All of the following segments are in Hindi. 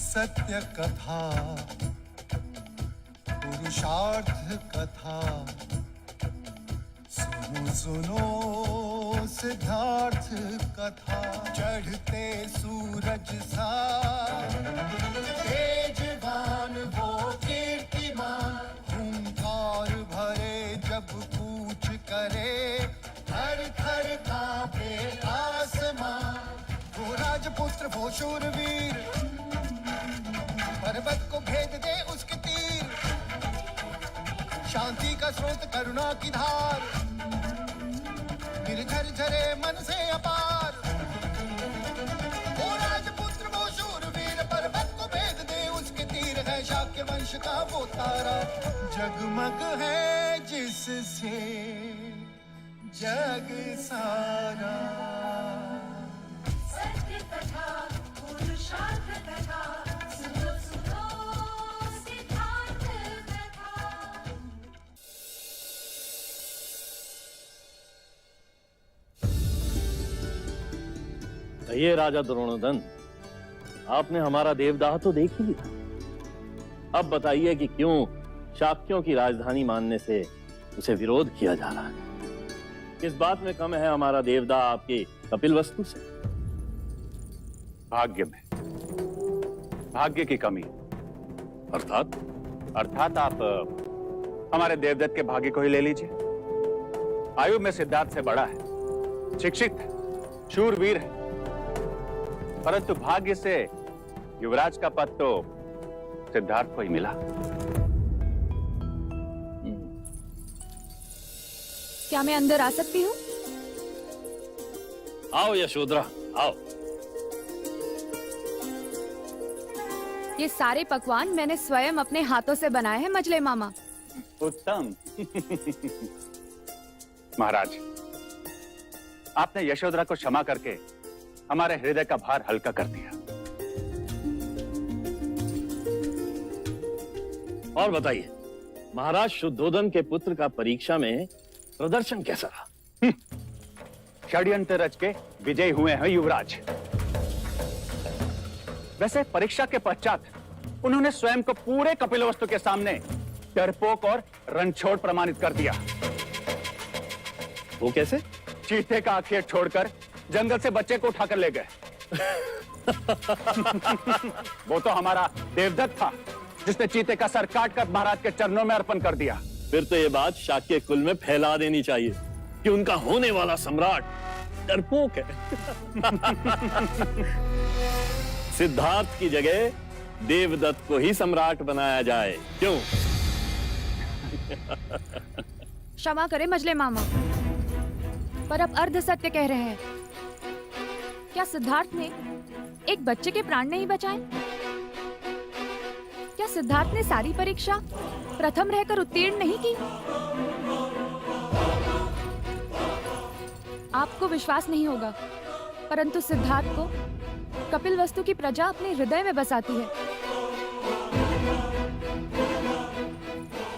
सत्य कथा, पुरुषार्थ कथा, सुनो सुनो सिद्धार्थ कथा। चढ़ते सूरज सा तेजवान वो कीर्तिमान, हुंकार भरे जब कूच करे, थर थर कांपे आसमान। वो राजपुत्र वो शूरवीर, पर्वत को भेद दे उसके तीर, शांति का स्रोत करुणा की धार, निर्झर झरे मन से अपार। वो राजपुत्र वो शूरवीर, पर्वत को भेद दे उसके तीर, है शाक्य वंश का वो तारा, जगमग है जिससे जग सारा। सत्य कथा, पुरुषार्थ कथा, सुनो सुनो सिद्धार्थ कथा। ये राजा द्रोणोदन, आपने हमारा देवदाह तो देख ही लिया। अब बताइए कि क्यों शाक्यों की राजधानी मानने से उसे विरोध किया जा रहा है? किस बात में कम है हमारा देवदाह आपकी कपिलवस्तु से? भाग्य में, भाग्य की कमी। अर्थात आप हमारे देवदत्त के भाग्य को ही ले लीजिए। आयु में सिद्धार्थ से बड़ा है, शिक्षित है, शूरवीर है, परंतु भाग्य से युवराज का पद तो सिद्धार्थ को ही मिला। क्या मैं अंदर आ सकती हूँ? आओ यशोधरा, आओ। ये सारे पकवान मैंने स्वयं अपने हाथों से बनाए हैं मजले मामा। उत्तम। महाराज, आपने यशोधरा को क्षमा करके हमारे हृदय का भार हल्का कर दिया। और बताइए, महाराज शुद्धोदन के पुत्र का परीक्षा में प्रदर्शन कैसा रहा? षड्यंत्र रच के विजयी हुए हैं युवराज। वैसे परीक्षा के पश्चात उन्होंने स्वयं को पूरे कपिलवस्तु के सामने डरपोक और रणछोड़ प्रमाणित कर दिया। वो कैसे? चीते का आखिर छोड़कर जंगल से बच्चे को उठाकर ले गए। वो तो हमारा देवदत्त था जिसने चीते का सर काटकर महाराज के चरणों में अर्पण कर दिया। फिर तो ये बात शाक्य कुल में फैला देनी चाहिए कि उनका होने वाला सम्राट डरपोक है। सिद्धार्थ की जगह देवदत्त को ही सम्राट बनाया जाए, क्यों? क्षमा करें मजले मामा, पर अब अर्ध सत्य कह रहे हैं। क्या सिद्धार्थ ने एक बच्चे के प्राण नहीं बचाए? क्या सिद्धार्थ ने सारी परीक्षा प्रथम रहकर उत्तीर्ण नहीं की? आपको विश्वास नहीं होगा, परंतु सिद्धार्थ को कपिलवस्तु की प्रजा अपने हृदय में बसाती है।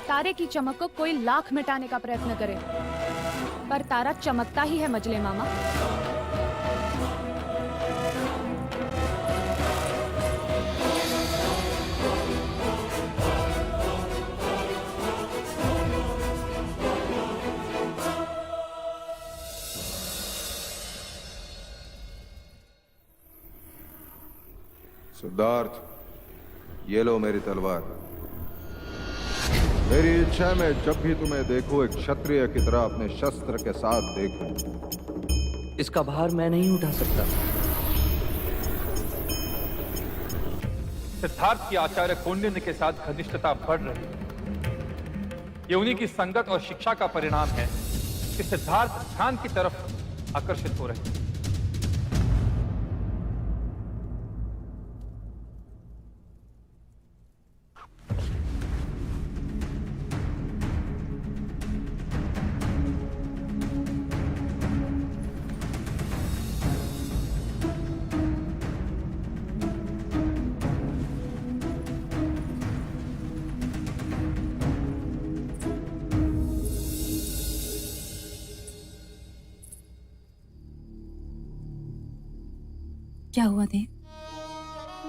तारे की चमक को कोई लाख मिटाने का प्रयत्न करे, पर तारा चमकता ही है मजले मामा। सिद्धार्थ, ये लो मेरी तलवार। मेरी इच्छा है मैं जब भी तुम्हें देखूं एक क्षत्रिय की तरह अपने शस्त्र के साथ देखूं। इसका भार मैं नहीं उठा सकता। सिद्धार्थ की आचार्य कौंडिन्य के साथ घनिष्ठता बढ़ रही है। ये उन्हीं की संगत और शिक्षा का परिणाम है कि सिद्धार्थ ध्यान की तरफ आकर्षित हो रहे हैं। क्या हुआ देव?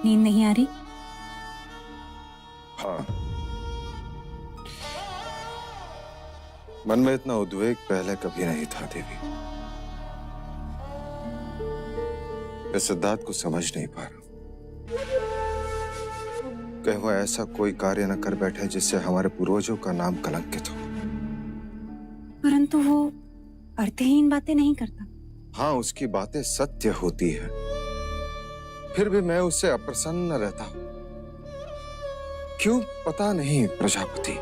नींद नहीं आ रही? हाँ, मन में इतना उद्वेग पहले कभी नहीं था देवी। मैं सिद्धार्थ को समझ नहीं पा रहा। कहीं वो ऐसा कोई कार्य न कर बैठे जिससे हमारे पूर्वजों का नाम कलंकित हो। परंतु वो अर्थहीन बातें नहीं करता। हाँ, उसकी बातें सत्य होती है, फिर भी मैं उससे अप्रसन्न रहता हूं। क्यों पता नहीं प्रजापति।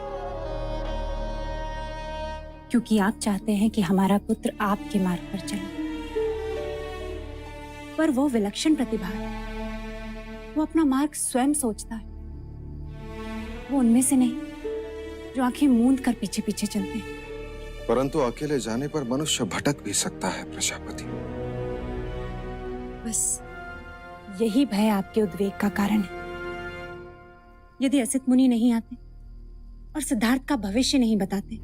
क्योंकि आप चाहते हैं कि हमारा पुत्र आपके मार्ग पर चले, पर वो विलक्षण प्रतिभा है। वो अपना मार्ग स्वयं सोचता है। वो उनमें से नहीं जो आंखें मूंद कर पीछे पीछे चलते हैं। परंतु अकेले जाने पर मनुष्य भटक भी सकता है प्रजापति। बस यही भय आपके उद्वेग का कारण है। यदि असित मुनि नहीं आते और सिद्धार्थ का भविष्य नहीं बताते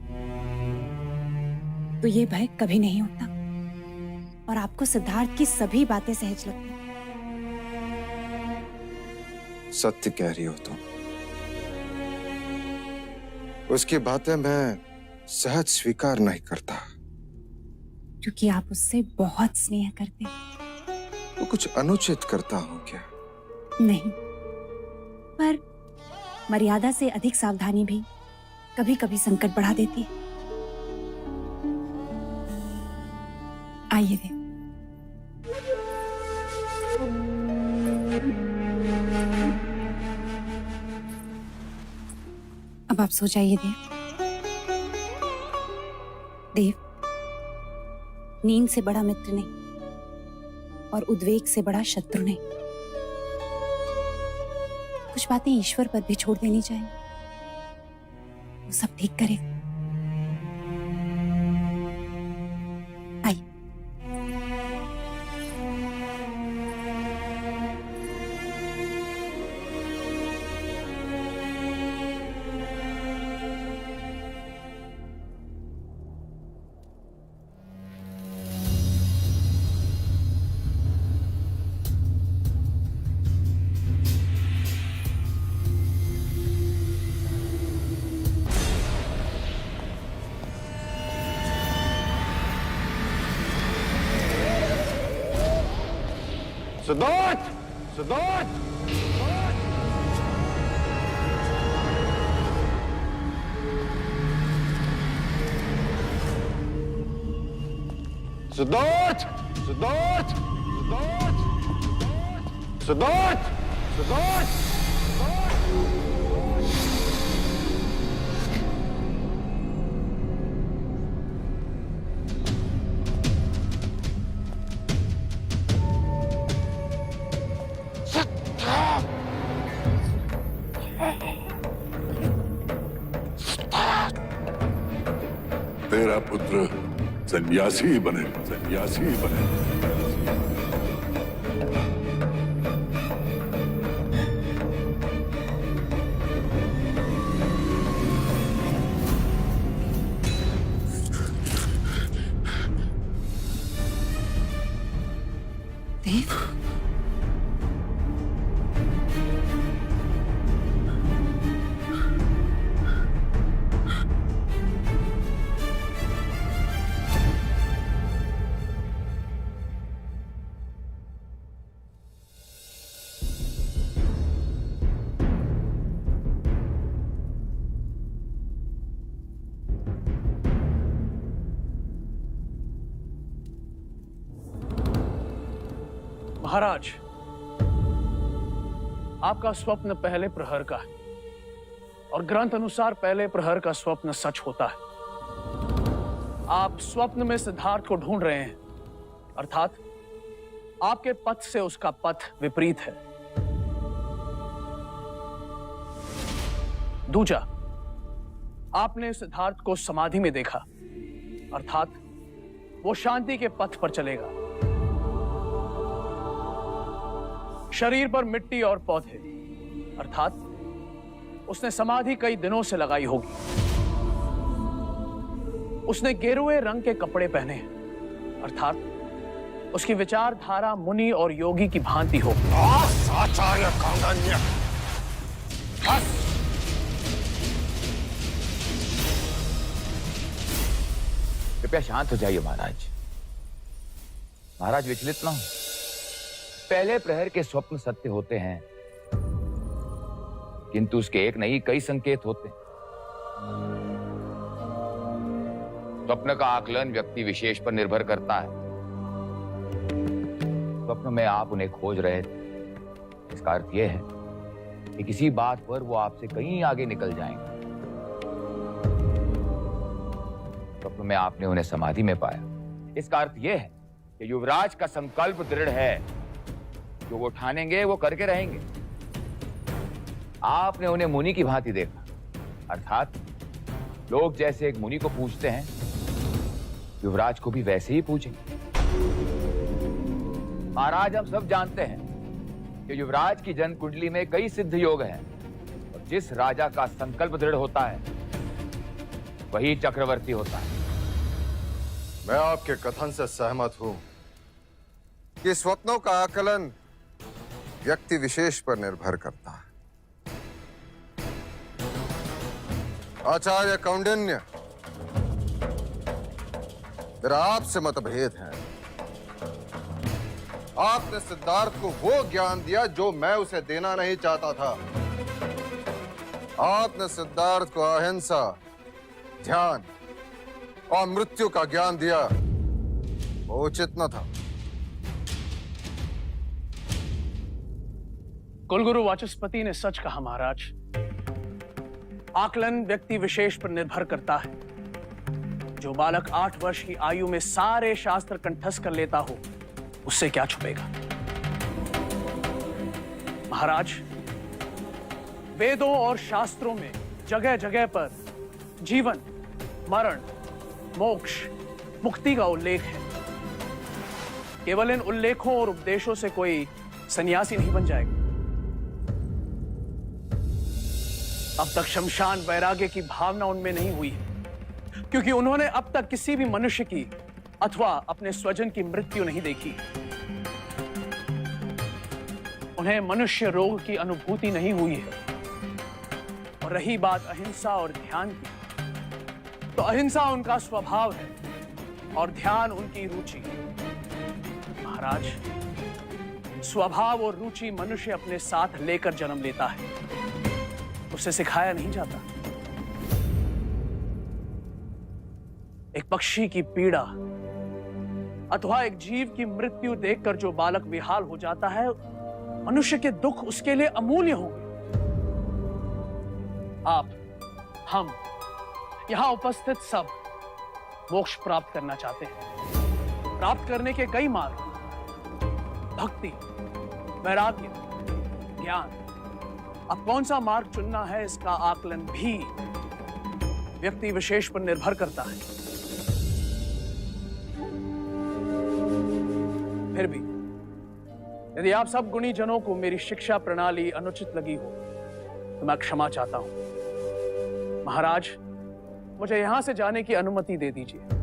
तो ये भय कभी नहीं होता और आपको सिद्धार्थ की सभी बातें सहज लगती। सत्य कह रही हो तुम। उसकी बातें मैं सहज स्वीकार नहीं करता। क्योंकि आप उससे बहुत स्नेह करते हैं। तो कुछ अनुचित करता हूं क्या? नहीं, पर मर्यादा से अधिक सावधानी भी कभी कभी संकट बढ़ा देती है। आइए देव। अब आप सो जाइए देव। देव, नींद से बड़ा मित्र नहीं और उद्वेग से बड़ा शत्रु नहीं। कुछ बातें ईश्वर पर भी छोड़ देनी चाहिए, वो सब ठीक करेगा। आइए। सिद्धार्थ! सिद्धार्थ! सिद्धार्थ! सिद्धार्थ! सिद्धार्थ! सिद्धार्थ! सिद्धार्थ! तेरा पुत्र सन्यासी बने, सन्यासी बने। देव, महाराज, आपका स्वप्न पहले प्रहर का है और ग्रंथ अनुसार पहले प्रहर का स्वप्न सच होता है। आप स्वप्न में सिद्धार्थ को ढूंढ रहे हैं, अर्थात आपके पथ से उसका पथ विपरीत है। दूजा, आपने सिद्धार्थ को समाधि में देखा, अर्थात वो शांति के पथ पर चलेगा। शरीर पर मिट्टी और पौधे, अर्थात उसने समाधि कई दिनों से लगाई होगी। उसने गेरुए रंग के कपड़े पहने हैं, अर्थात उसकी विचारधारा मुनि और योगी की भांति हो। आचार्य कौंडिन्य, बस। कृपया शांत हो जाइए महाराज। महाराज विचलित ना हो। पहले प्रहर के स्वप्न सत्य होते हैं, किंतु उसके एक नहीं कई संकेत होते हैं। स्वप्न का आकलन व्यक्ति विशेष पर निर्भर करता है। स्वप्न में आप उन्हें खोज रहे थे, इसका अर्थ यह है कि किसी बात पर वो आपसे कहीं आगे निकल जाएंगे। स्वप्न में आपने उन्हें समाधि में पाया, इसका अर्थ यह है कि युवराज का संकल्प दृढ़ है, जो वो ठानेंगे वो करके रहेंगे। आपने उन्हें मुनि की भांति देखा, अर्थात लोग जैसे एक मुनि को पूछते हैं, युवराज को भी वैसे ही पूछेंगे। महाराज, हम सब जानते हैं कि युवराज की जन्म कुंडली में कई सिद्ध योग हैं, और जिस राजा का संकल्प दृढ़ होता है वही चक्रवर्ती होता है। मैं आपके कथन से सहमत हूं कि स्वप्नों का आकलन व्यक्ति विशेष पर निर्भर करता है। आचार्य कौंडिन्य, मेरा आपसे मतभेद है। आपने सिद्धार्थ को वो ज्ञान दिया जो मैं उसे देना नहीं चाहता था। आपने सिद्धार्थ को अहिंसा, ध्यान और मृत्यु का ज्ञान दिया, वो उचित न था। कुलगुरु वाचस्पति ने सच कहा महाराज। आकलन व्यक्ति विशेष पर निर्भर करता है। जो बालक 8 वर्ष की आयु में सारे शास्त्र कंठस्थ कर लेता हो, उससे क्या छुपेगा। महाराज, वेदों और शास्त्रों में जगह जगह पर जीवन, मरण, मोक्ष, मुक्ति का उल्लेख है। केवल इन उल्लेखों और उपदेशों से कोई सन्यासी नहीं बन जाएगा। अब तक शमशान वैराग्य की भावना उनमें नहीं हुई है, क्योंकि उन्होंने अब तक किसी भी मनुष्य की अथवा अपने स्वजन की मृत्यु नहीं देखी। उन्हें मनुष्य रोग की अनुभूति नहीं हुई है। और रही बात अहिंसा और ध्यान की, तो अहिंसा उनका स्वभाव है और ध्यान उनकी रुचि। महाराज, स्वभाव और रुचि मनुष्य अपने साथ लेकर जन्म लेता है, उसे सिखाया नहीं जाता। एक पक्षी की पीड़ा अथवा एक जीव की मृत्यु देखकर जो बालक विहाल हो जाता है, मनुष्य के दुख उसके लिए अमूल्य होंगे। आप, हम, यहां उपस्थित सब मोक्ष प्राप्त करना चाहते हैं। प्राप्त करने के कई मार्ग, भक्ति, वैराग्य, ज्ञान। अब कौन सा मार्ग चुनना है, इसका आकलन भी व्यक्ति विशेष पर निर्भर करता है। फिर भी यदि आप सब गुणी जनों को मेरी शिक्षा प्रणाली अनुचित लगी हो, तो मैं क्षमा चाहता हूं। महाराज, मुझे यहां से जाने की अनुमति दे दीजिए।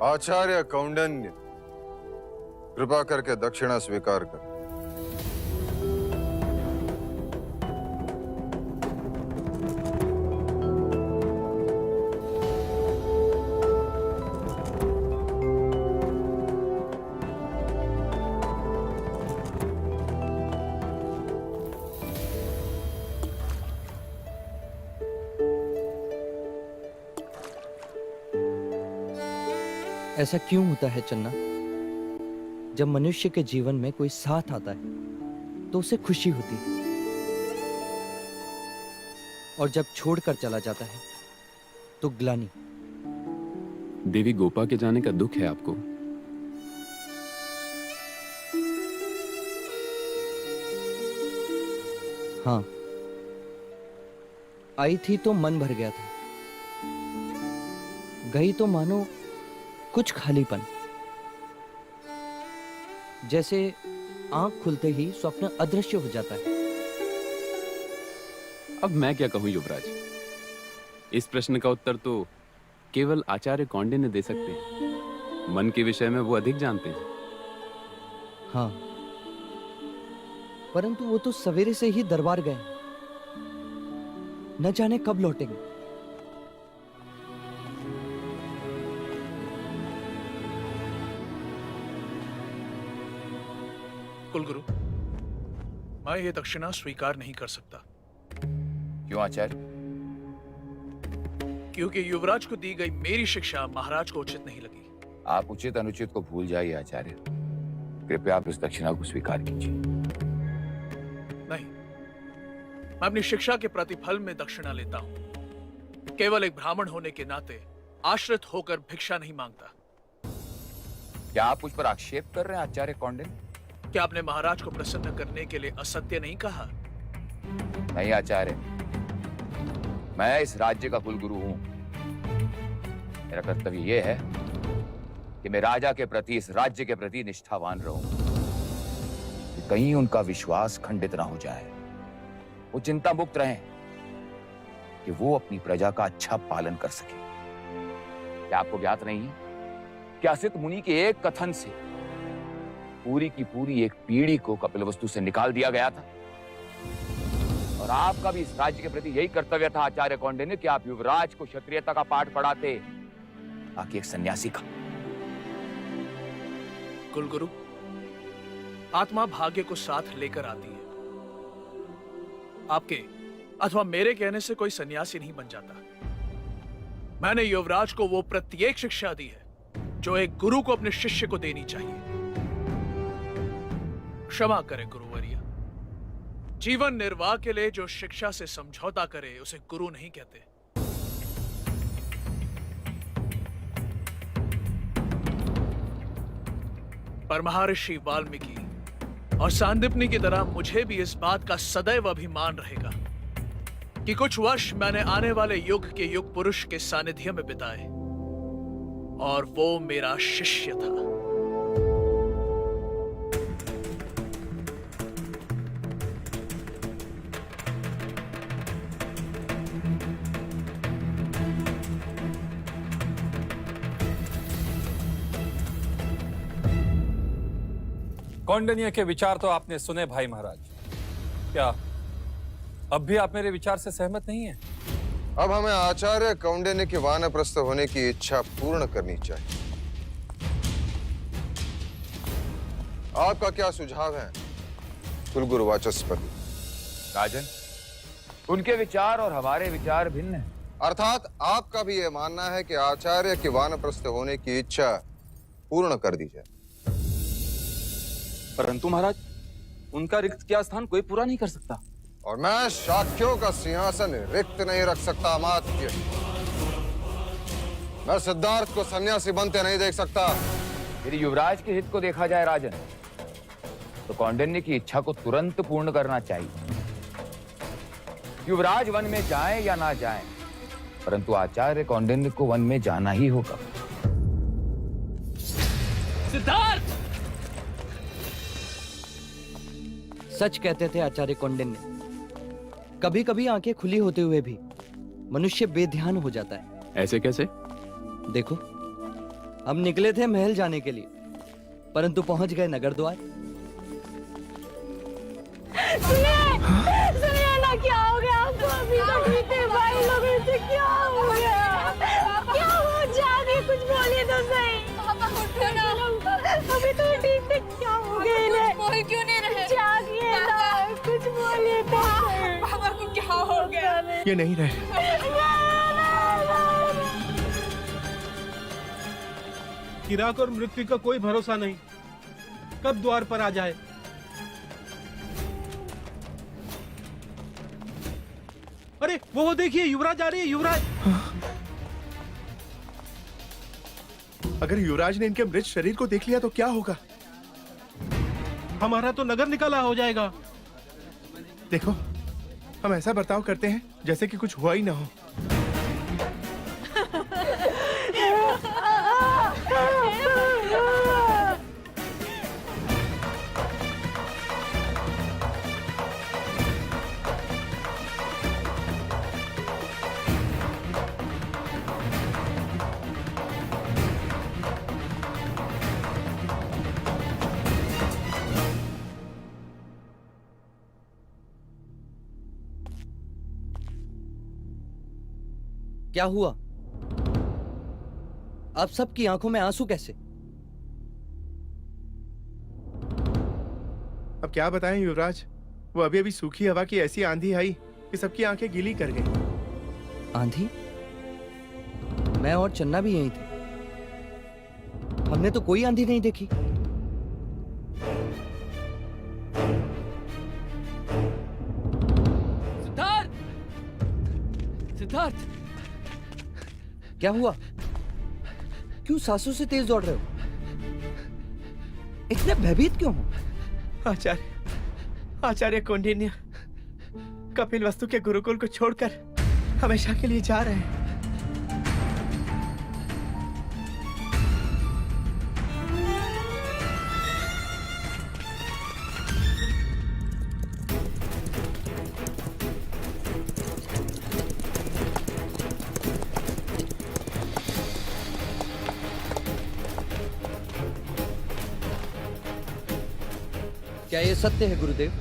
आचार्य कौंडिन्य, कृपा करके दक्षिणा स्वीकार कर। ऐसा क्यों होता है चन्ना? जब मनुष्य के जीवन में कोई साथ आता है तो उसे खुशी होती है, और जब छोड़कर चला जाता है तो ग्लानि। देवी गोपा के जाने का दुख है आपको? हाँ, आई थी तो मन भर गया था। गई तो मानो कुछ खालीपन, जैसे आंख खुलते ही स्वप्न अदृश्य हो जाता है। अब मैं क्या कहूं युवराज, इस प्रश्न का उत्तर तो केवल आचार्य कौंडिन्य दे सकते हैं। मन के विषय में वो अधिक जानते हैं। हाँ, परंतु वो तो सवेरे से ही दरबार गए, न जाने कब लौटेंगे। कुलगुरु, मैं ये दक्षिणा स्वीकार नहीं कर सकता। क्यों आचार्य? क्योंकि युवराज को दी गई मेरी शिक्षा महाराज को उचित नहीं लगी। आप उचित अनुचित को भूल जाइए आचार्य। कृपया आप इस दक्षिणा को स्वीकार कीजिए। नहीं, मैं अपनी शिक्षा के प्रतिफल में दक्षिणा लेता हूं। केवल एक ब्राह्मण होने के नाते आश्रित होकर भिक्षा नहीं मांगता। क्या आप मुझ पर आक्षेप कर रहे हैं आचार्य कौंडिन्य? क्या आपने महाराज को प्रसन्न करने के लिए असत्य नहीं कहा? नहीं आचार्य, मैं इस राज्य का कुलगुरु हूं। मेरा कर्तव्य यह है कि मैं राजा के प्रति, इस राज्य के प्रति निष्ठावान रहूं, कि कहीं उनका विश्वास खंडित ना हो जाए। वो चिंता मुक्त रहें कि वो अपनी प्रजा का अच्छा पालन कर सके। क्या आपको ज्ञात नहीं है कि असित मुनि के एक कथन से पूरी की पूरी एक पीढ़ी को कपिलवस्तु से निकाल दिया गया था? और आपका भी इस राज्य के प्रति यही कर्तव्य था आचार्य कौंडिन्य कि आप युवराज को क्षत्रियता का पाठ पढ़ाते, ताकि एक सन्यासी का। कुलगुरु, आत्मा भाग्य को साथ लेकर आती है। आपके अथवा मेरे कहने से कोई सन्यासी नहीं बन जाता। मैंने युवराज को वो प्रत्येक शिक्षा दी है जो एक गुरु को अपने शिष्य को देनी चाहिए। क्षमा करें गुरुवर्य, जीवन निर्वाह के लिए जो शिक्षा से समझौता करे उसे गुरु नहीं कहते। पर महर्षि वाल्मीकि और सांदीपनि की तरह मुझे भी इस बात का सदैव अभिमान रहेगा कि कुछ वर्ष मैंने आने वाले युग के युग पुरुष के सानिध्य में बिताए, और वो मेरा शिष्य था। कौंडिन्य के विचार तो आपने सुने भाई महाराज। क्या अब भी आप मेरे विचार से सहमत नहीं हैं? अब हमें आचार्य कौंडिन्य के वानप्रस्थ होने की इच्छा पूर्ण करनी चाहिए। आपका क्या सुझाव है कुलगुरु वाचस्पति? राजन, उनके विचार और हमारे विचार भिन्न हैं। अर्थात आपका भी यह मानना है कि आचार्य के वानप्रस्थ होने की इच्छा पूर्ण कर दी जाए। परंतु महाराज, उनका रिक्त किया स्थान कोई पूरा नहीं कर सकता। और मैं शाक्यों का सिंहासन रिक्त नहीं रख सकता अमात्य। मैं सिद्धार्थ को सन्यासी बनते नहीं देख सकता। यदि युवराज के हित को देखा जाए राजन, तो कौंडिन्य की इच्छा को तुरंत पूर्ण करना चाहिए। युवराज वन में जाए या ना जाए, परंतु आचार्य कौंडिन्य को वन में जाना ही होगा। सिद्धार्थ! सच कहते थे आचार्य कौंडिन्य। कभी कभी आंखें खुली होते हुए भी मनुष्य बेध्यान हो जाता है। ऐसे कैसे? देखो, हम निकले थे महल जाने के लिए, परंतु पहुंच गए नगर द्वार। सुनिए ना, क्या हो गया आपको? अभी तक बीते भाई लोगों से क्या हो गया? क्या हो? जागे, कुछ बोलिए तो सही। उठो ना, अभी तो ठीक थे। क्या हो गया इन्हें? बोल क्यों नहीं रहे? जागिए ना, कुछ बोलिए तो सही। पापा को क्या हो गया? ये नहीं रहे। चिराग और मृत्यु का कोई भरोसा नहीं, कब द्वार पर आ जाए। अरे वो देखिए, युवराज आ रही है। युवराज! अगर युवराज ने इनके मृत शरीर को देख लिया तो क्या होगा? हमारा तो नगर निकाला हो जाएगा। देखो, हम ऐसा बर्ताव करते हैं जैसे कि कुछ हुआ ही ना हो। क्या हुआ? अब सबकी आंखों में आंसू कैसे? अब क्या बताएं युवराज, वो अभी अभी सूखी हवा की ऐसी आंधी आई कि सबकी आंखें गीली कर गई। आंधी? मैं और चन्ना भी यहीं थे, हमने तो कोई आंधी नहीं देखी। सिद्धार्थ! सिद्धार्थ! क्या हुआ? क्यों सांसों से तेज दौड़ रहे हो? इतने भयभीत क्यों हो? आचार्य कौंडिन्य कपिल वस्तु के गुरुकुल को छोड़कर हमेशा के लिए जा रहे हैं। क्या ये सत्य है गुरुदेव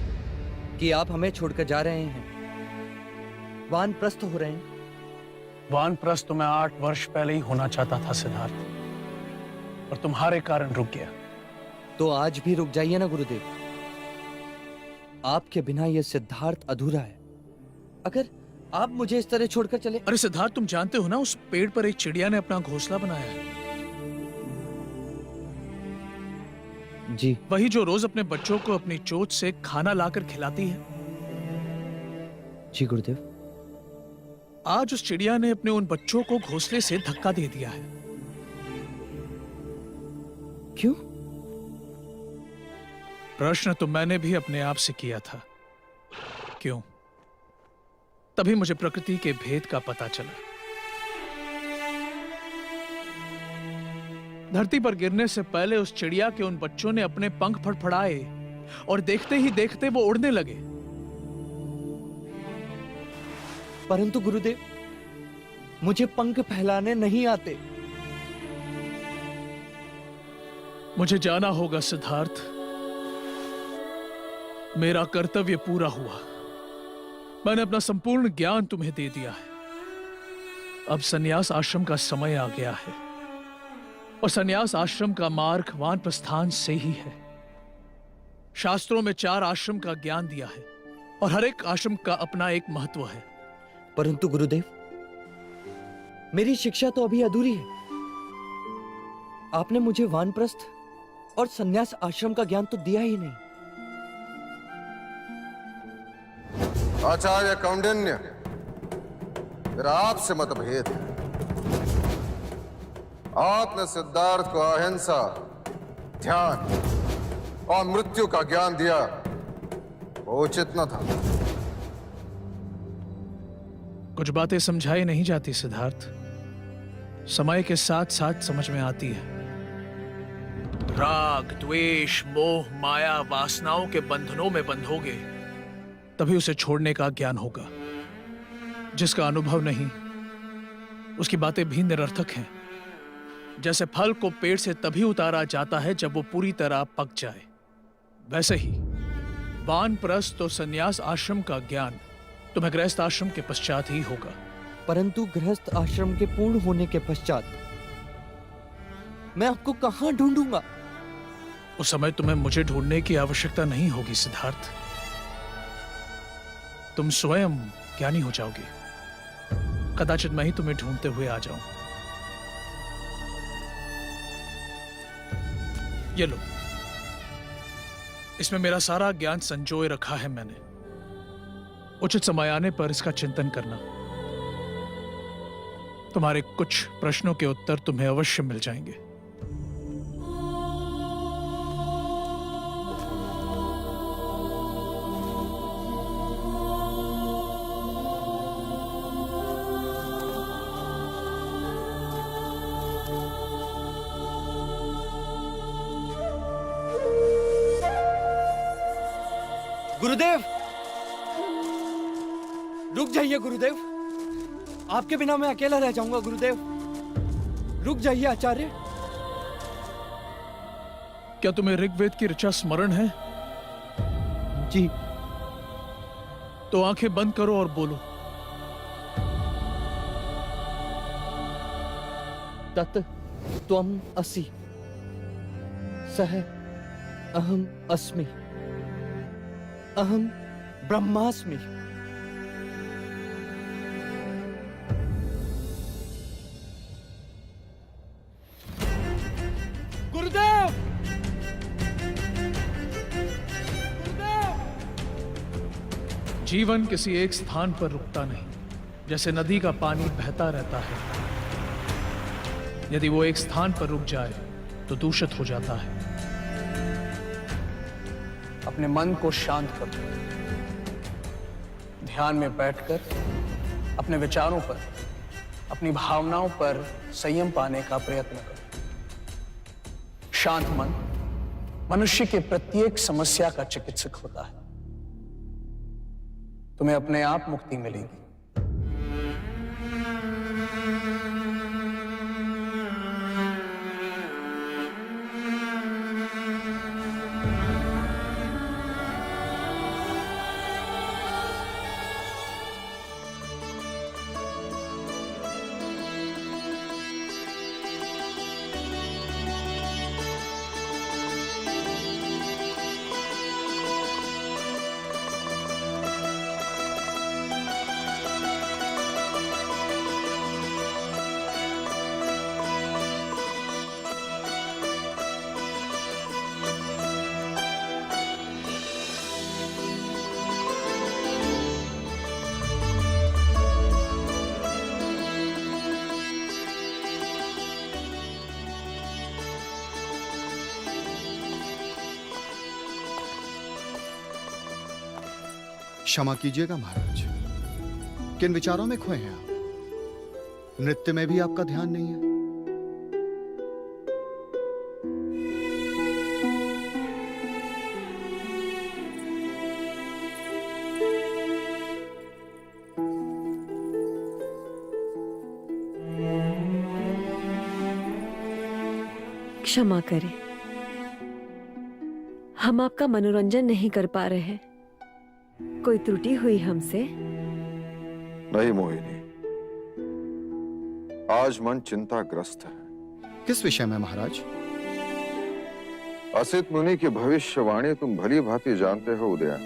कि आप हमें छोड़कर जा रहे हैं, वानप्रस्थ हो रहे हैं? वानप्रस्थ तो मैं 8 वर्ष पहले ही होना चाहता था सिद्धार्थ, और तुम्हारे कारण रुक गया। तो आज भी रुक जाइए ना गुरुदेव। आपके बिना यह सिद्धार्थ अधूरा है। अगर आप मुझे इस तरह छोड़कर चले। अरे सिद्धार्थ, तुम जानते हो ना, उस पेड़ पर एक चिड़िया ने अपना घोंसला बनाया है। जी। वही जो रोज अपने बच्चों को अपनी चोंच से खाना लाकर खिलाती है। जी गुरुदेव। आज उस चिड़िया ने अपने उन बच्चों को घोंसले से धक्का दे दिया है। क्यों? प्रश्न तो मैंने भी अपने आप से किया था, क्यों? तभी मुझे प्रकृति के भेद का पता चला। धरती पर गिरने से पहले उस चिड़िया के उन बच्चों ने अपने पंख फड़फड़ाए और देखते ही देखते वो उड़ने लगे। परंतु गुरुदेव, मुझे पंख फैलाने नहीं आते। मुझे जाना होगा सिद्धार्थ। मेरा कर्तव्य पूरा हुआ। मैंने अपना संपूर्ण ज्ञान तुम्हें दे दिया है। अब संन्यास आश्रम का समय आ गया है, और संन्यास आश्रम का मार्ग वानप्रस्थान से ही है। शास्त्रों में 4 आश्रम का ज्ञान दिया है, और हर एक आश्रम का अपना एक महत्व है। परंतु गुरुदेव, मेरी शिक्षा तो अभी अधूरी है। आपने मुझे वानप्रस्थ और संन्यास आश्रम का ज्ञान तो दिया ही नहीं। आचार्य कौंडिन्य, मेरा आपसे मतभेद है। आपने सिद्धार्थ को अहिंसा, ध्यान और मृत्यु का ज्ञान दिया, वो उचित न था। कुछ बातें समझाई नहीं जाती सिद्धार्थ, समय के साथ साथ समझ में आती है। राग, द्वेष, मोह, माया, वासनाओं के बंधनों में बंधोगे तभी उसे छोड़ने का ज्ञान होगा। जिसका अनुभव नहीं, उसकी बातें भी निरर्थक हैं। जैसे फल को पेड़ से तभी उतारा जाता है जब वो पूरी तरह पक जाए, वैसे ही वानप्रस्थ और संन्यास आश्रम का ज्ञान तुम्हें गृहस्थ आश्रम के पश्चात ही होगा। परंतु गृहस्थ आश्रम के पूर्ण होने के पश्चात मैं आपको कहां ढूंढूंगा? उस समय तुम्हें मुझे ढूंढने की आवश्यकता नहीं होगी सिद्धार्थ। तुम स्वयं ज्ञानी हो जाओगे। कदाचित मैं ही तुम्हें ढूंढते हुए आ जाऊं। ये लो, इसमें मेरा सारा ज्ञान संजोए रखा है मैंने। उचित समय आने पर इसका चिंतन करना। तुम्हारे कुछ प्रश्नों के उत्तर तुम्हें अवश्य मिल जाएंगे। गुरुदेव, रुक जाइए गुरुदेव। आपके बिना मैं अकेला रह जाऊंगा गुरुदेव। रुक जाइए आचार्य। क्या तुम्हें ऋग्वेद की ऋचा स्मरण है? जी। तो आंखें बंद करो और बोलो। तत् त्वम असि, सह अहम अस्मि, अहम ब्रह्मास्मि। गुरुदेव! जीवन किसी एक स्थान पर रुकता नहीं, जैसे नदी का पानी बहता रहता है। यदि वो एक स्थान पर रुक जाए तो दूषित हो जाता है। अपने मन को शांत करो, ध्यान में बैठकर अपने विचारों पर, अपनी भावनाओं पर संयम पाने का प्रयत्न करो। शांत मन मनुष्य के प्रत्येक समस्या का चिकित्सक होता है। तुम्हें अपने आप मुक्ति मिलेगी। क्षमा कीजिएगा महाराज, किन विचारों में खोए हैं आप? नृत्य में भी आपका ध्यान नहीं है? क्षमा करें, हम आपका मनोरंजन नहीं कर पा रहे हैं। कोई त्रुटि हुई हमसे? नहीं मोहिनी, आज मन चिंताग्रस्त है। किस विषय में महाराज? असित मुनि की भविष्यवाणी तुम भली भांति जानते हो उदया,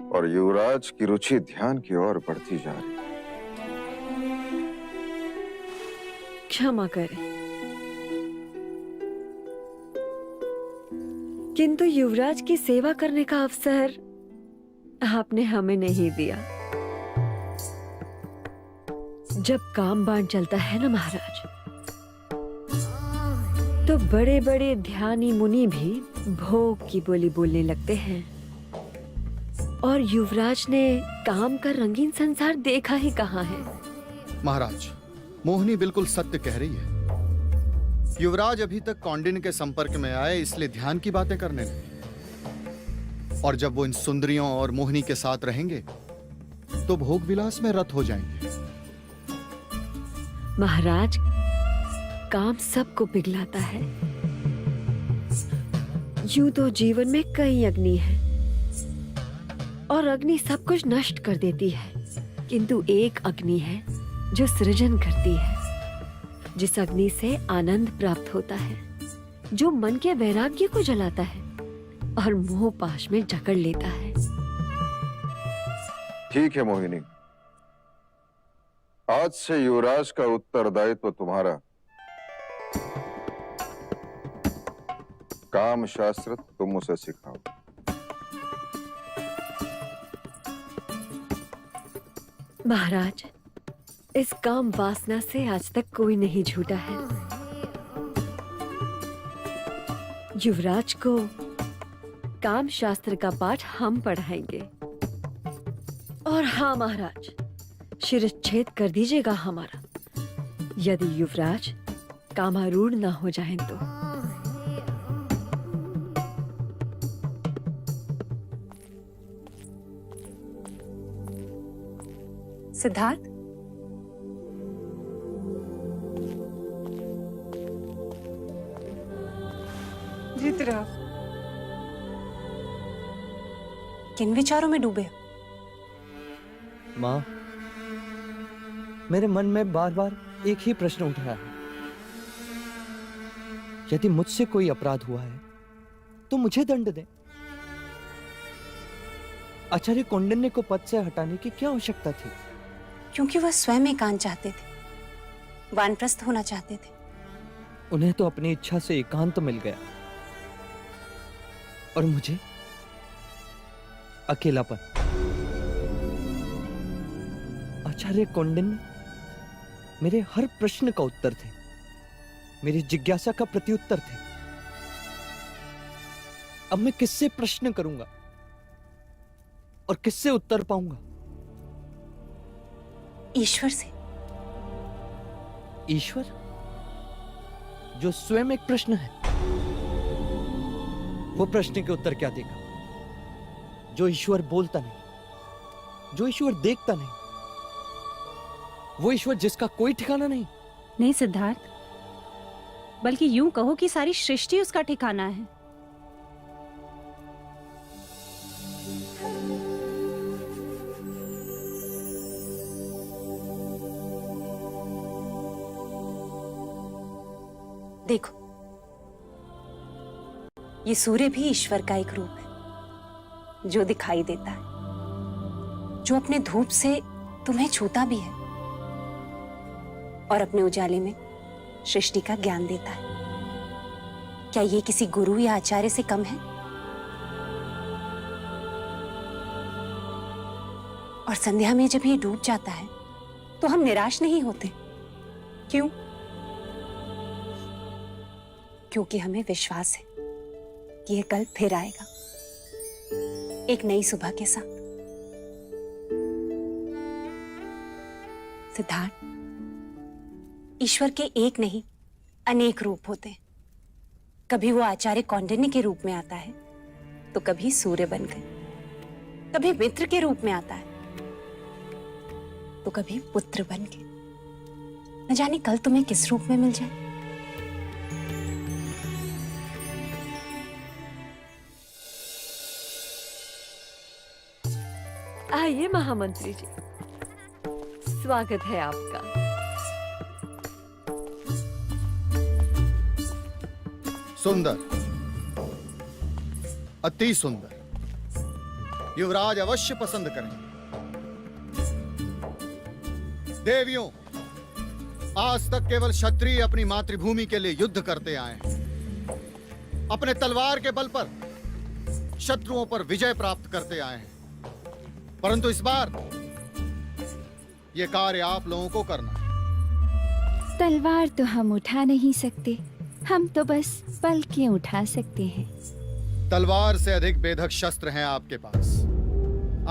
और युवराज की रुचि ध्यान की ओर बढ़ती जा रही। क्षमा करें, किंतु युवराज की सेवा करने का अवसर आपने हमें नहीं दिया। जब काम बाण चलता है ना महाराज, तो बड़े बड़े ध्यानी मुनि भी भोग की बोली बोलने लगते हैं, और युवराज ने काम का रंगीन संसार देखा ही कहाँ है। महाराज, मोहिनी बिल्कुल सत्य कह रही है। युवराज अभी तक कौंडिन्य के संपर्क में आए, इसलिए ध्यान की बातें करने लगे, और जब वो इन सुंदरियों और मोहिनी के साथ रहेंगे तो भोग विलास में रत हो जाएंगे। महाराज, काम सबको पिघलाता है। यूं तो जीवन में कई अग्नि है, और अग्नि सब कुछ नष्ट कर देती है, किंतु एक अग्नि है जो सृजन करती है, जिस अग्नि से आनंद प्राप्त होता है, जो मन के वैराग्य को जलाता है और मोह पाश में जकड़ लेता है। ठीक है मोहिनी, आज से युवराज का उत्तरदायित्व तुम्हारा। काम शास्त्र तुम उसे सिखाओ। महाराज, इस काम वासना से आज तक कोई नहीं छूटा है। युवराज को काम शास्त्र का पाठ हम पढ़ाएंगे। और हाँ महाराज, शिरच्छेद कर दीजिएगा हमारा, यदि युवराज कामारूढ़ ना हो जाएं तो। सिद्धार्थ, किन विचारों में डूबे? माँ, मेरे मन में बार बार एक ही प्रश्न उठ रहा है। यदि मुझसे कोई अपराध हुआ है तो मुझे दंड दें। आचार्य कौंडिन्य को पद से हटाने की क्या आवश्यकता थी? क्योंकि वह स्वयं एकांत चाहते थे, वानप्रस्थ होना चाहते थे। उन्हें तो अपनी इच्छा से एकांत मिल गया और मुझे अकेलापन। आचार्य कौंडिन्य मेरे हर प्रश्न का उत्तर थे, मेरी जिज्ञासा का प्रत्युत्तर थे। अब मैं किससे प्रश्न करूंगा और किससे उत्तर पाऊंगा? ईश्वर से। ईश्वर जो स्वयं एक प्रश्न है, वो प्रश्न के उत्तर क्या देगा? जो ईश्वर बोलता नहीं, जो ईश्वर देखता नहीं, वो ईश्वर जिसका कोई ठिकाना नहीं। नहीं सिद्धार्थ, बल्कि यूं कहो कि सारी सृष्टि उसका ठिकाना है। देखो, ये सूर्य भी ईश्वर का एक रूप है, जो दिखाई देता है, जो अपने धूप से तुम्हें छूता भी है और अपने उजाले में सृष्टि का ज्ञान देता है। क्या ये किसी गुरु या आचार्य से कम है? और संध्या में जब ये डूब जाता है तो हम निराश नहीं होते। क्यों? क्योंकि हमें विश्वास है कि यह कल फिर आएगा, एक नई सुबह के साथ। सिद्धार्थ, ईश्वर के एक नहीं अनेक रूप होते हैं। कभी वो आचार्य कौंडिन्य के रूप में आता है तो कभी सूर्य बनकर, कभी मित्र के रूप में आता है तो कभी पुत्र बनके। न जाने कल तुम्हें किस रूप में मिल जाए। आइए महामंत्री जी, स्वागत है आपका। सुंदर, अति सुंदर। युवराज अवश्य पसंद करेंगे। देवियों, आज तक केवल क्षत्रिय अपनी मातृभूमि के लिए युद्ध करते आए हैं। अपने तलवार के बल पर शत्रुओं पर विजय प्राप्त करते आए हैं। परंतु इस बार यह कार्य आप लोगों को करना है। तलवार तो हम उठा नहीं सकते, हम तो बस पलकें उठा सकते हैं। तलवार से अधिक बेधक शस्त्र हैं आपके पास।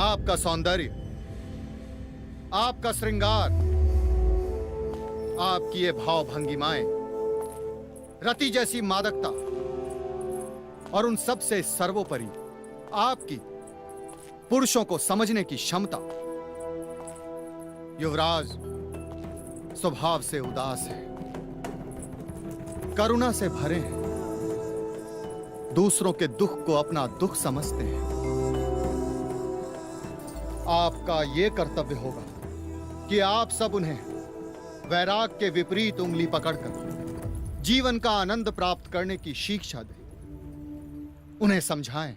आपका सौंदर्य, आपका श्रृंगार, आपकी ये भाव भंगिमाएं, रति जैसी मादकता और उन सब से सर्वोपरि आपकी पुरुषों को समझने की क्षमता। युवराज स्वभाव से उदास है, करुणा से भरे हैं, दूसरों के दुख को अपना दुख समझते हैं। आपका यह कर्तव्य होगा कि आप सब उन्हें वैराग के विपरीत उंगली पकड़कर जीवन का आनंद प्राप्त करने की शिक्षा दें। उन्हें समझाएं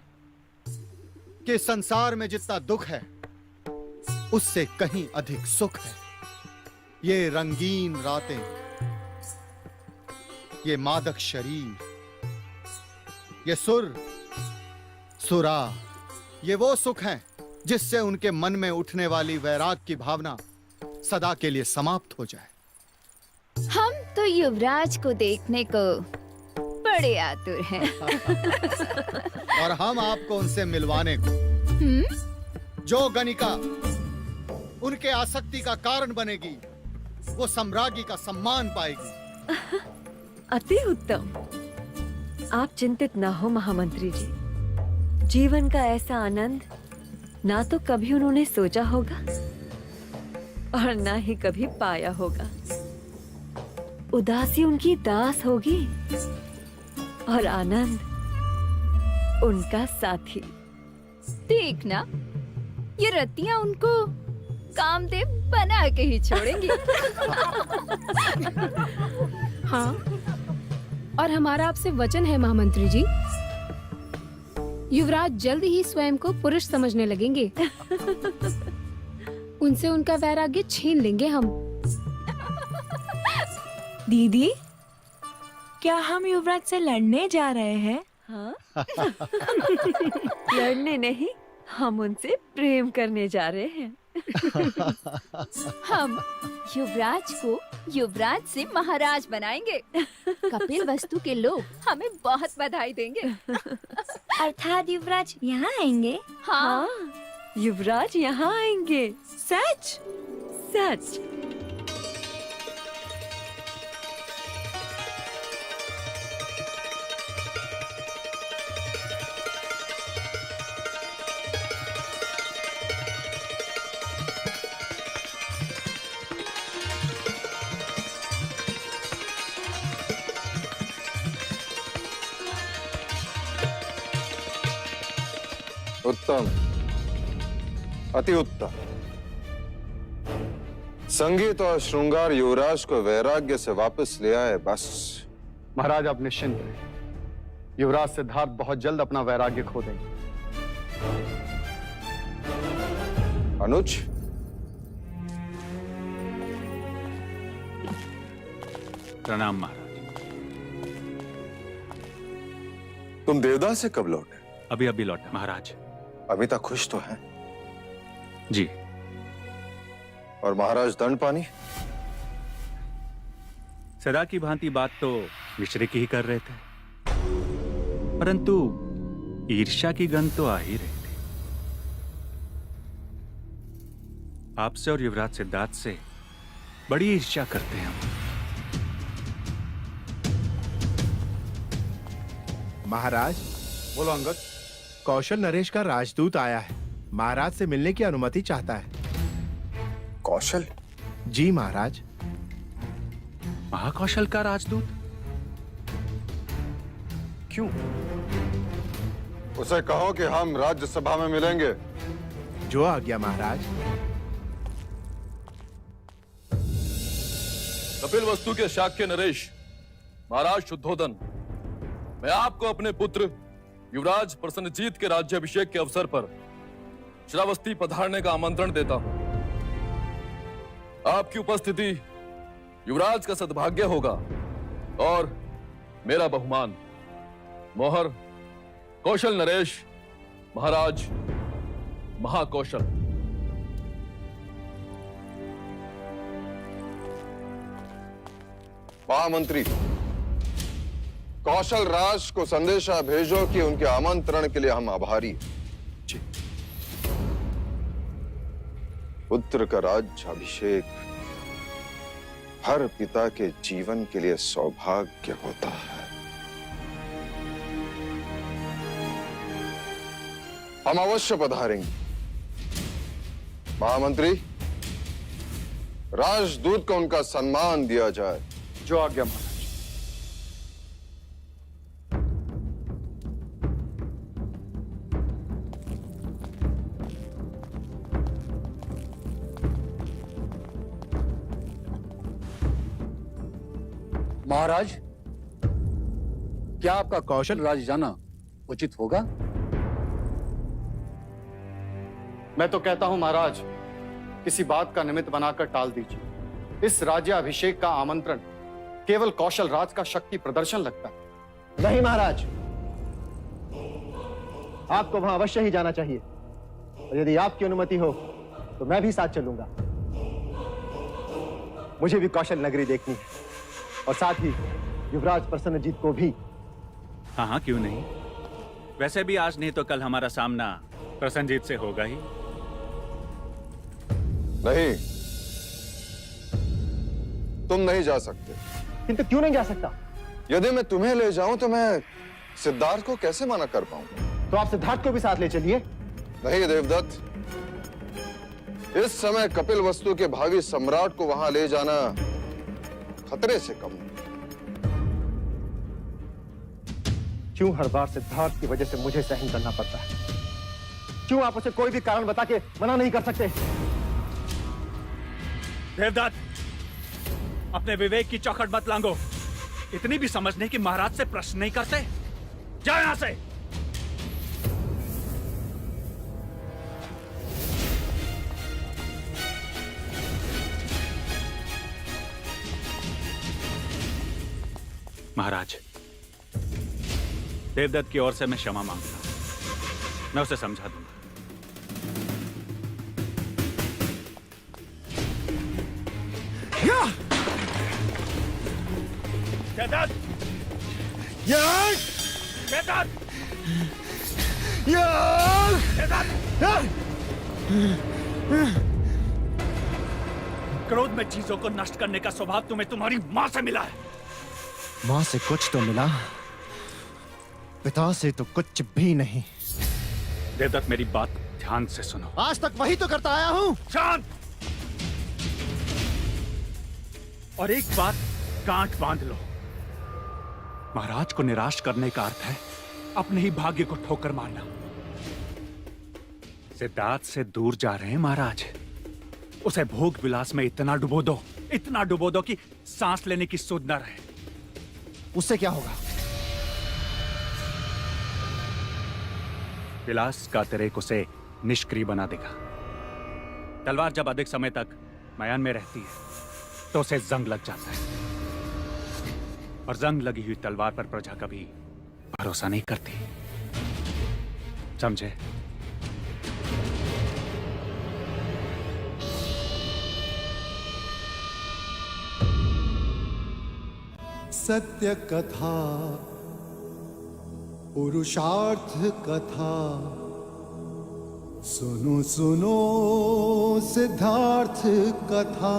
कि संसार में जितना दुख है उससे कहीं अधिक सुख है। ये रंगीन रातें, ये मादक शरीर, ये सुर सुरा, ये वो सुख हैं जिससे उनके मन में उठने वाली वैराग की भावना सदा के लिए समाप्त हो जाए। हम तो युवराज को देखने को बड़े आतुर हैं। और हम आपको उनसे मिलवाने को, जो गणिका उनके आसक्ति का कारण बनेगी, वो सम्राज्ञी का सम्मान पाएगी। अति उत्तम। आप चिंतित ना हो महामंत्री जी। जीवन का ऐसा आनंद ना तो कभी उन्होंने सोचा होगा और ना ही कभी पाया होगा। उदासी उनकी दास होगी और आनंद उनका साथी। देखना, ये रतियां उनको काम कामदेव बना के ही छोड़ेंगे। हाँ, और हमारा आपसे वचन है महामंत्री जी, युवराज जल्द ही स्वयं को पुरुष समझने लगेंगे। उनसे उनका वैराग्य छीन लेंगे हम। दीदी, क्या हम युवराज से लड़ने जा रहे हैं? हाँ? लड़ने नहीं, हम उनसे प्रेम करने जा रहे हैं। हम युवराज को युवराज से महाराज बनाएंगे। कपिल वस्तु के लोग हमें बहुत बधाई देंगे। अर्थात युवराज यहाँ आएंगे? हाँ, युवराज यहाँ आएंगे। सच सच। उत्तम, अति उत्तम। संगीत और श्रृंगार युवराज को वैराग्य से वापस ले आए। बस महाराज आप निश्चिंत रहे, युवराज सिद्धार्थ बहुत जल्द अपना वैराग्य खो देंगे। अनुज, प्रणाम महाराज। तुम देवदास से कब लौटे? अभी अभी लौटा महाराज। अभी तक खुश तो हैं? जी। और महाराज दंडपानी? सदा की भांति बात तो मिश्रे की ही कर रहे थे, परंतु ईर्ष्या की गंध तो आ ही रही थी। आपसे और युवराज सिद्धार्थ से बड़ी ईर्ष्या करते हैं हम। महाराज, बोलो अंगद। कौशल नरेश का राजदूत आया है, महाराज से मिलने की अनुमति चाहता है। कौशल? जी महाराज। महाकौशल का राजदूत? क्यों? उसे कहो कि हम राज्यसभा में मिलेंगे। जो आज्ञा महाराज। कपिल वस्तु के शाक्य नरेश, महाराज शुद्धोदन, मैं आपको अपने पुत्र युवराज प्रसन्नजीत के राज्याभिषेक के अवसर पर श्रावस्ती पधारने का आमंत्रण देता हूं। आपकी उपस्थिति युवराज का सद्भाग्य होगा और मेरा बहुमान। मोहर कौशल नरेश, महाराज महाकौशल। महामंत्री, कौशल राज को संदेशा भेजो कि उनके आमंत्रण के लिए हम आभारी हैं। जी। पुत्र का राज्याभिषेक हर पिता के जीवन के लिए सौभाग्य होता है। हम अवश्य पधारेंगे। महामंत्री, राजदूत को उनका सम्मान दिया जाए। जो आज्ञा महाराज। महाराज, क्या आपका कौशल राज जाना उचित होगा? मैं तो कहता हूं महाराज, किसी बात का निमित्त बनाकर टाल दीजिए। इस राज्याभिषेक का आमंत्रण केवल कौशल राज का शक्ति प्रदर्शन लगता है। नहीं महाराज, आपको वहां अवश्य ही जाना चाहिए, और यदि आपकी अनुमति हो तो मैं भी साथ चलूंगा। मुझे भी कौशल नगरी देखनी है, और साथ ही युवराज प्रसन्नजीत को भी। हाँ हाँ, क्यों नहीं। वैसे भी आज नहीं तो कल हमारा सामना प्रसन्नजीत से होगा ही। नहीं, तुम नहीं जा सकते। किंतु क्यों नहीं जा सकता? यदि मैं तुम्हें ले जाऊं तो मैं सिद्धार्थ को कैसे मना कर पाऊंगा? तो आप सिद्धार्थ को भी साथ ले चलिए। नहीं देवदत्त, इस समय कपिल वस्तु के भावी सम्राट को वहां ले जाना खतरे से कम नहीं। क्यों हर बार सिद्धार्थ की वजह से मुझे सहन करना पड़ता है? क्यों आप उसे कोई भी कारण बता के मना नहीं कर सकते? देवदत्त, अपने विवेक की चौखट मत लांगो। इतनी भी समझ नहीं कि महाराज से प्रश्न नहीं करते। जाओ यहां से। महाराज, देवदत्त की ओर से मैं क्षमा मांगता हूं। मैं उसे समझा दूंगा। देवदत्त! देवदत्त! क्रोध में चीजों को नष्ट करने का स्वभाव तुम्हें तुम्हारी मां से मिला है। मां से कुछ तो मिला, पिता से तो कुछ भी नहीं। देवदत्त, मेरी बात ध्यान से सुनो। आज तक वही तो करता आया हूं। शांत! और एक बात गांठ बांध लो, महाराज को निराश करने का अर्थ है अपने ही भाग्य को ठोकर मारना। सिद्धार्थ से दूर जा रहे हैं महाराज। उसे भोग विलास में इतना डुबो दो कि सांस लेने की सुध न रहे। उससे क्या होगा? विलास का अतिरेक उसे निष्क्रिय बना देगा। तलवार जब अधिक समय तक म्यान में रहती है तो उसे जंग लग जाता है, और जंग लगी हुई तलवार पर प्रजा कभी भरोसा नहीं करती। समझे? सत्य कथा, पुरुषार्थ कथा, सुनो सुनो सिद्धार्थ कथा।